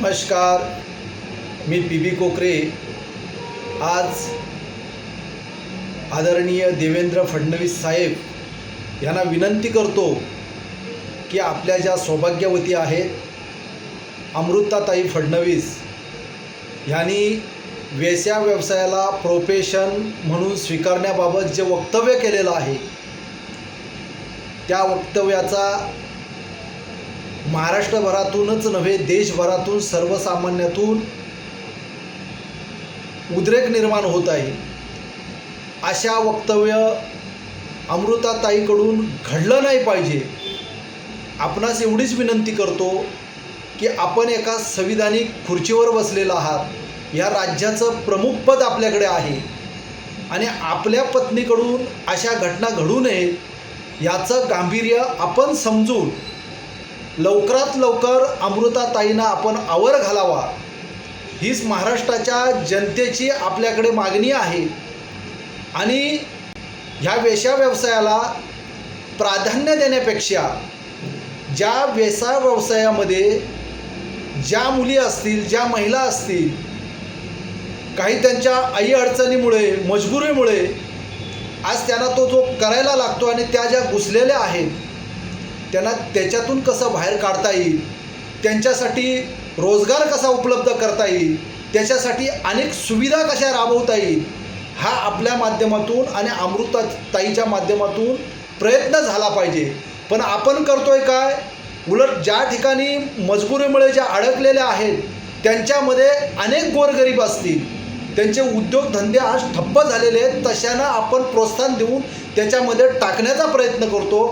नमस्कार, मी पी.बी. कोकरे। आज आदरणीय देवेंद्र फडणवीस साहेब यांना विनंती करतो की आपल्या ज्या सौभाग्यवती आहेत अमृताताई फडणवीस यांनी वेश्या व्यवसायाला प्रोफेशन म्हणून स्वीकारण्याबाबत जे वक्तव्य केलेलं आहे त्या वक्तव्याचा महाराष्ट्रभरातूनच नव्हे देशभरातून सर्वसामान्यातून उद्रेक निर्माण होत आहे। अशा वक्तव्य अमृताताईकडून घडलं नाही पाहिजे। आपणास एवढीच विनंती करतो की आपण एका संविधानिक खुर्चीवर बसलेला आहात, या राज्याचं प्रमुख पद आपल्याकडे आहे आणि आपल्या पत्नीकडून अशा घटना घडू नयेत याचं गांभीर्य आपण समजून लवकरात लवकर अमृताताईंना आपण आवर घालावा, हीच महाराष्ट्राच्या जनतेची आपल्याकडे मागणी आहे। आणि ह्या वेश्या व्यवसायाला प्राधान्य देण्यापेक्षा ज्या वेश्या व्यवसायामध्ये ज्या मुली असतील, ज्या महिला असतील, काही त्यांच्या आई अडचणीमुळे मजबुरीमुळे आज त्यांना तो जो करायला लागतो आणि त्या ज्या घुसलेल्या आहेत त्यांना त्याच्यातून कसं बाहेर काढता येईल, त्यांच्यासाठी रोजगार कसा उपलब्ध करता येईल, त्याच्यासाठी अनेक सुविधा कशा राबवता येईल, हा आपल्या माध्यमातून आणि अमृताताईच्या माध्यमातून प्रयत्न झाला पाहिजे। पण आपण करतोय काय, उलट ज्या ठिकाणी मजबुरीमुळे ज्या अडकलेल्या आहेत त्यांच्यामध्ये अनेक गोरगरीब असतील, त्यांचे उद्योगधंदे आज ठप्प झालेले आहेत, तशांना आपण प्रोत्साहन देऊन त्याच्यामध्ये टाकण्याचा प्रयत्न करतो।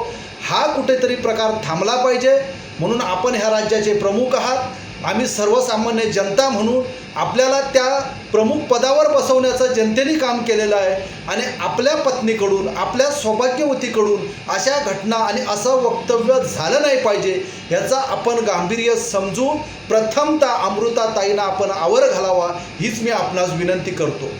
हा कुठेतरी प्रकार थांबला पाहिजे। म्हणून आपण ह्या राज्याचे प्रमुख आहात, आम्ही सर्वसामान्य जनता म्हणून आपल्याला त्या प्रमुख पदावर बसवण्याचं जनतेने काम केलेलं आहे आणि आपल्या पत्नीकडून, आपल्या सौभाग्यवतीकडून अशा घटना आणि असं वक्तव्य झालं नाही पाहिजे, ह्याचा आपण गांभीर्य समजून प्रथमतः अमृताताईंना आपण आवर घालावा, हीच मी आपणास विनंती करतो।